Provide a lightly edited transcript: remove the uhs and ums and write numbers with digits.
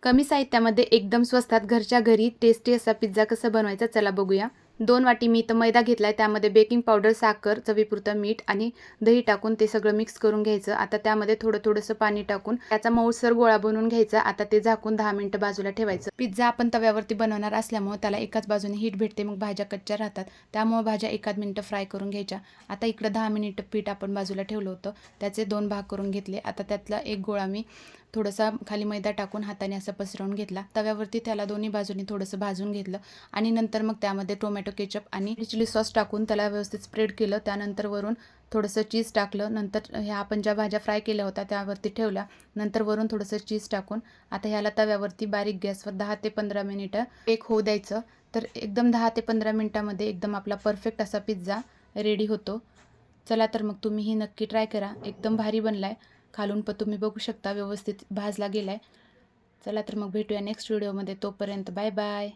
कमी साहित्यामध्ये एकदम स्वस्तात घरच्या घरी टेस्टी असा पिझ्झा कसा बनवायचा चला बघूया. 2 वाटी मी इथं मैदा घेतलाय. त्यामध्ये बेकिंग पावडर, साखर, चवीपुरतं मीठ आणि दही टाकून ते सगळं मिक्स करून घ्यायचं. आता त्यामध्ये थोडंसं पाणी टाकून त्याचा मऊसर गोळा बनवून घ्यायचा. आता ते झाकून 10 मिनिटं बाजूला ठेवायचं. पिझ्झा आपण तव्यावरती बनवणार असल्यामुळे त्याला एकाच बाजूने हीट भेटते, मग भाज्या कच्च्या राहतात. त्यामुळे भाज्या एकाच मिनिटं फ्राय करून घ्यायच्या. आता इकडं 10 मिनिटं पीठ आपण बाजूला ठेवलं होतं, त्याचे 2 भाग करून घेतले. आता त्यातला एक गोळा मी थोडासा खाली मैदा टाकून हाताने असं पसरवून घेतला. तव्यावरती त्याला दोन्ही बाजूनी थोडंसं भाजून घेतलं आणि नंतर मग त्यामध्ये टोमॅटो केचप आणि चिली सॉस टाकून त्याला व्यवस्थित स्प्रेड केलं. त्यानंतर वरून थोडंसं चीज टाकलं. नंतर ह्या आपण ज्या भाज्या फ्राय केल्या होत्या त्यावरती ठेवल्या. नंतर वरून थोडंसं चीज टाकून आता ह्याला तव्यावरती बारीक गॅसवर 10 ते 15 मिनिटं बेक होऊ द्यायचं. तर एकदम 10 ते 15 मिनिटामध्ये एकदम आपला परफेक्ट असा पिझ्झा रेडी होतो. चला तर मग तुम्हीही नक्की ट्राय करा. एकदम भारी बनलाय. खालून पण तुम्ही बघू शकता व्यवस्थित भाजला गेलाय. चला तर मग भेटूया नेक्स्ट व्हिडिओमध्ये. तोपर्यंत बाय बाय.